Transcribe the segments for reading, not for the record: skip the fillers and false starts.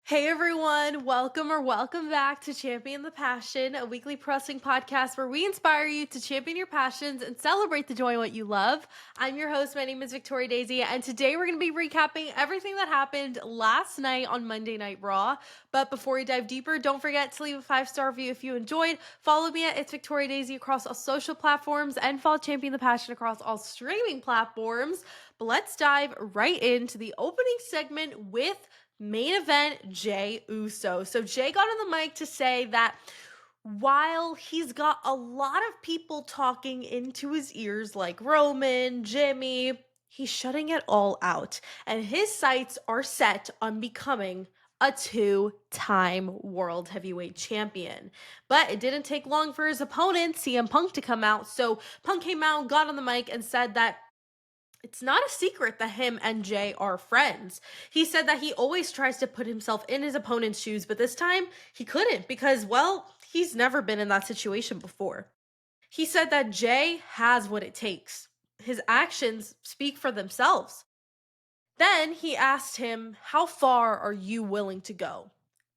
Hey everyone, welcome back to Champion the Passion, a weekly pro wrestling podcast where we inspire you to champion your passions and celebrate the joy in what you love. I'm your host, my name is Victoria Daisy, and today we're going to be recapping everything that happened last night on Monday Night Raw. But before we dive deeper, don't forget to leave a 5-star review if you enjoyed. Follow me at It's Victoria Daisy across all social platforms and follow Champion the Passion across all streaming platforms. But let's dive right into the opening segment with main event Jey Uso. So Jey got on the mic to say that while he's got a lot of people talking into his ears like Roman, Jimmy, he's shutting it all out. And his sights are set on becoming a 2-time world heavyweight champion. But it didn't take long for his opponent, CM Punk, to come out. So Punk came out, got on the mic, and said that it's not a secret that him and Jey are friends. He said that he always tries to put himself in his opponent's shoes, but this time he couldn't because, well, he's never been in that situation before. He said that Jey has what it takes. His actions speak for themselves. Then he asked him, "How far are you willing to go?"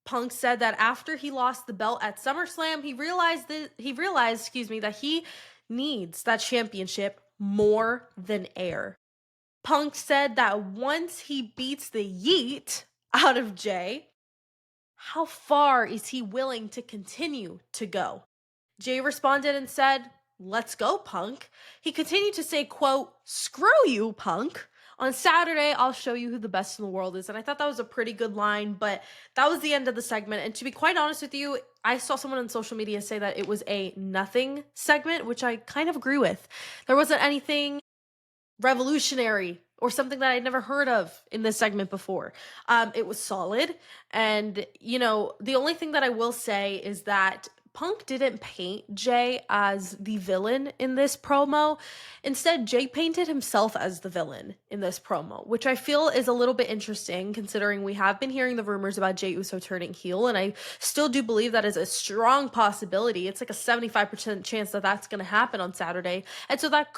Punk said that after he lost the belt at SummerSlam, he realized that he needs that championship more than air. Punk said that once he beats the yeet out of Jey, how far is he willing to continue to go? Jey responded and said, "Let's go, Punk." He continued to say, quote, "Screw you, Punk. On Saturday, I'll show you who the best in the world is." And I thought that was a pretty good line, but that was the end of the segment. And to be quite honest with you, I saw someone on social media say that it was a nothing segment, which I kind of agree with. There wasn't anything revolutionary or something that I'd never heard of in this segment before. It was solid. And, the only thing that I will say is that Punk didn't paint Jey as the villain in this promo. Instead, Jey painted himself as the villain in this promo, which I feel is a little bit interesting considering we have been hearing the rumors about Jey Uso turning heel, and I still do believe that is a strong possibility. It's like a 75% chance that that's going to happen on Saturday. And so that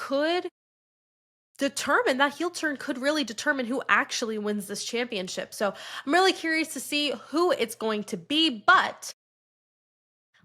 heel turn could really determine who actually wins this championship. So I'm really curious to see who it's going to be, but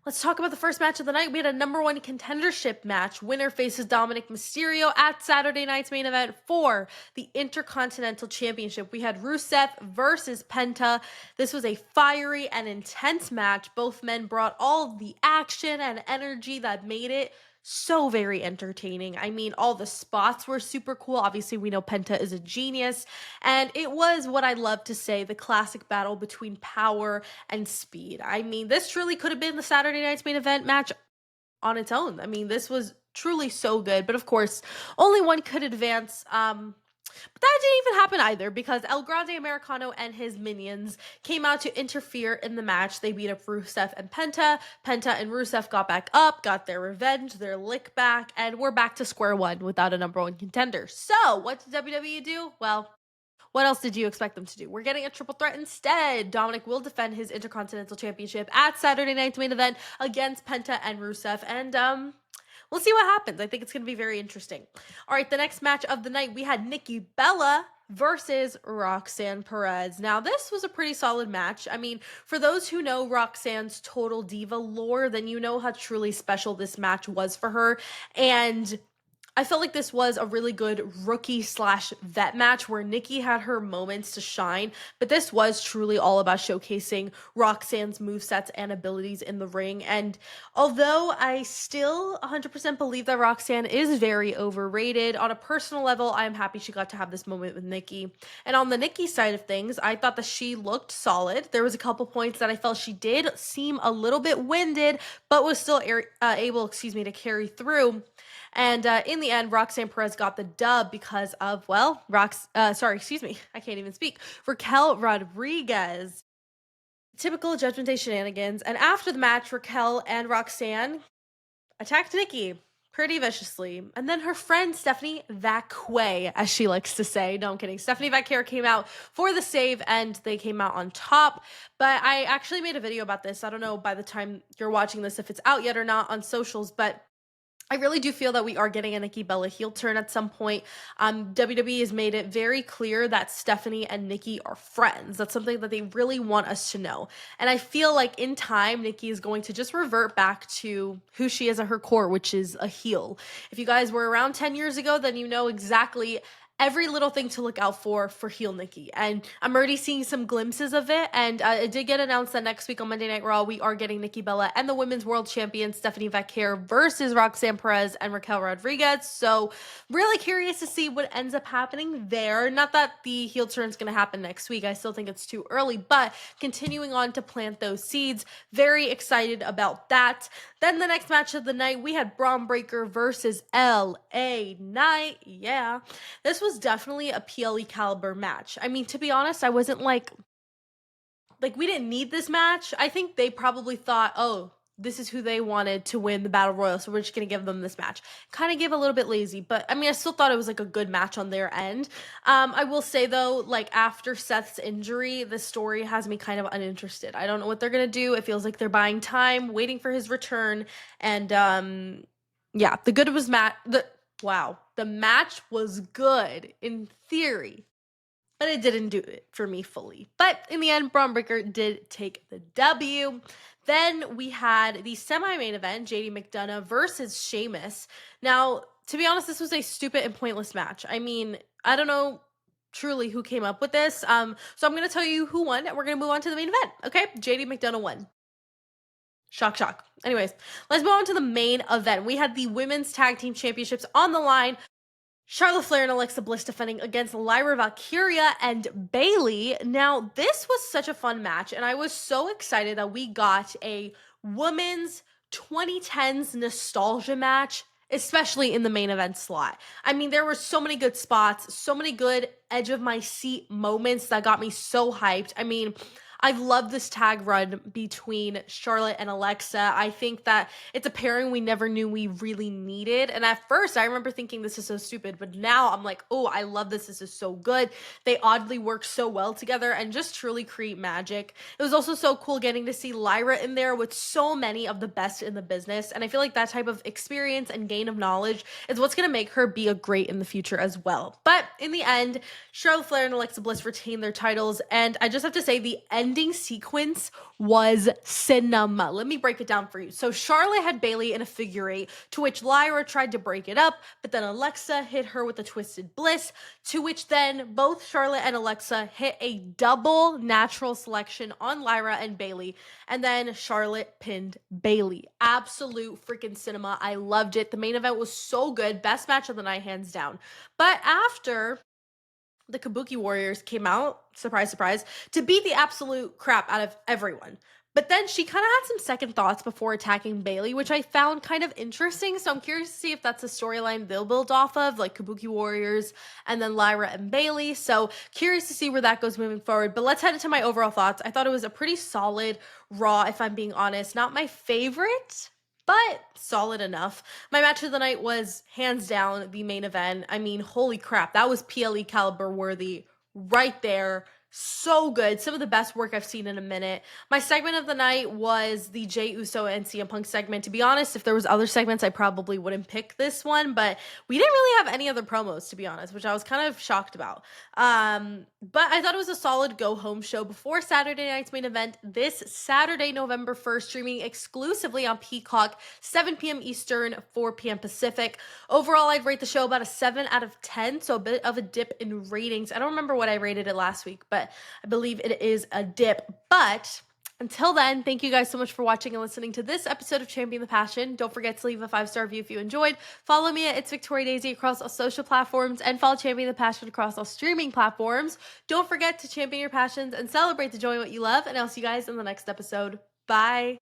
let's talk about the first match of the night. We had a number one contendership match. Winner faces Dominic Mysterio at Saturday night's main event for the Intercontinental Championship. We had Rusev versus Penta. This was a fiery and intense match. Both men brought all the action and energy that made it so very entertaining. I mean, all the spots were super cool. Obviously, we know Penta is a genius. And it was what I love to say, the classic battle between power and speed. I mean, this truly could have been the Saturday night's main event match on its own. I mean, this was truly so good. But of course, only one could advance. But that didn't even happen either because El Grande Americano and his minions came out to interfere in the match. They beat up Rusev and Penta. Penta and Rusev got back up, got their revenge, their lick back, and we're back to square one without a number one contender. So, what did WWE do? Well, what else did you expect them to do? We're getting a triple threat instead. Dominic will defend his Intercontinental Championship at Saturday night's main event against Penta and Rusev. And, we'll see what happens. I think it's going to be very interesting. All right, the next match of the night, we had Nikki Bella versus Roxanne Perez. Now, this was a pretty solid match. I mean, for those who know Roxanne's Total Diva lore, then you know how truly special this match was for her. And I felt like this was a really good rookie/vet match where Nikki had her moments to shine, but this was truly all about showcasing Roxanne's movesets and abilities in the ring. And although I still 100% believe that Roxanne is very overrated, on a personal level, I am happy she got to have this moment with Nikki. And on the Nikki side of things, I thought that she looked solid. There was a couple points that I felt she did seem a little bit winded, but was still able, to carry through. And in the end, Roxanne Perez got the dub because of, I can't even speak. Raquel Rodriguez. Typical Judgment Day shenanigans. And after the match, Raquel and Roxanne attacked Nikki pretty viciously. And then her friend, Stephanie Vacquet, as she likes to say. No, I'm kidding. Stephanie Vacquet came out for the save, and they came out on top. But I actually made a video about this. I don't know by the time you're watching this if it's out yet or not on socials, but I really do feel that we are getting a Nikki Bella heel turn at some point. WWE has made it very clear that Stephanie and Nikki are friends. That's something that they really want us to know. And I feel like in time, Nikki is going to just revert back to who she is at her core, which is a heel. If you guys were around 10 years ago, then you know exactly every little thing to look out for heel Nikki. And I'm already seeing some glimpses of it. And it did get announced that next week on Monday Night Raw, we are getting Nikki Bella and the Women's World Champion Stephanie Vaquer versus Roxanne Perez and Raquel Rodriguez. So really curious to see what ends up happening there. Not that the heel turn is going to happen next week. I still think it's too early, but continuing on to plant those seeds. Very excited about that. Then the next match of the night, we had Braun Breaker versus LA Knight. Yeah, this was definitely a PLE caliber match. I mean, to be honest, I wasn't like we didn't need this match. I think they probably thought, oh, this is who they wanted to win the Battle Royal, so we're just going to give them this match. Kind of gave a little bit lazy, but I mean, I still thought it was like a good match on their end. I will say though, like after Seth's injury, the story has me kind of uninterested. I don't know what they're going to do. It feels like they're buying time, waiting for his return. And yeah, the match was good in theory, but it didn't do it for me fully. But in the end, Braun Breaker did take the W. Then we had the semi-main event, JD McDonough versus Sheamus. Now, to be honest, this was a stupid and pointless match. I mean, I don't know truly who came up with this. So I'm going to tell you who won, and we're going to move on to the main event. Okay, JD McDonough won. Shock, shock. Anyways, let's move on to the main event. We had the Women's Tag Team Championships on the line. Charlotte Flair and Alexa Bliss defending against Lyra Valkyria and Bayley. Now, this was such a fun match, and I was so excited that we got a women's 2010s nostalgia match, especially in the main event slot. I mean, there were so many good spots, so many good edge of my seat moments that got me so hyped. I mean, I love this tag run between Charlotte and Alexa. I think that it's a pairing we never knew we really needed. And at first, I remember thinking this is so stupid, but now I'm like, oh, I love this. This is so good. They oddly work so well together and just truly create magic. It was also so cool getting to see Lyra in there with so many of the best in the business. And I feel like that type of experience and gain of knowledge is what's going to make her be a great in the future as well. But in the end, Charlotte Flair and Alexa Bliss retained their titles. And I just have to say, the ending sequence was cinema. Let me break it down for you. So Charlotte had Bayley in a figure eight, to which Lyra tried to break it up, but then Alexa hit her with a twisted bliss, to which then both Charlotte and Alexa hit a double natural selection on Lyra and Bayley, and then Charlotte pinned Bayley. Absolute freaking cinema. I loved it. The main event was so good. Best match of the night, hands down. But after the Kabuki Warriors came out, surprise, surprise, to beat the absolute crap out of everyone. But then she kind of had some second thoughts before attacking Bayley, which I found kind of interesting. So I'm curious to see if that's a storyline they'll build off of, like Kabuki Warriors and then Lyra and Bayley. So curious to see where that goes moving forward. But let's head into my overall thoughts. I thought it was a pretty solid Raw, if I'm being honest. Not my favorite, but solid enough. My match of the night was hands down the main event. I mean, holy crap, that was PLE caliber worthy right there. So good. Some of the best work I've seen in a minute. My segment of the night was the Jey Uso and CM Punk segment. To be honest, if there was other segments, I probably wouldn't pick this one, but we didn't really have any other promos, to be honest, which I was kind of shocked about. But I thought it was a solid go-home show before Saturday night's main event this Saturday, November 1st, streaming exclusively on Peacock, 7 p.m. Eastern, 4 p.m. Pacific. Overall, I'd rate the show about a 7 out of 10, so a bit of a dip in ratings. I don't remember what I rated it last week, but I believe it is a dip. But until then, thank you guys so much for watching and listening to this episode of Champion the Passion. Don't forget to leave a 5-star review if you enjoyed. Follow me at It's Victoria Daisy across all social platforms, and follow Champion the Passion across all streaming platforms. Don't forget to champion your passions and celebrate the joy of what you love, and I'll see you guys in the next episode. Bye.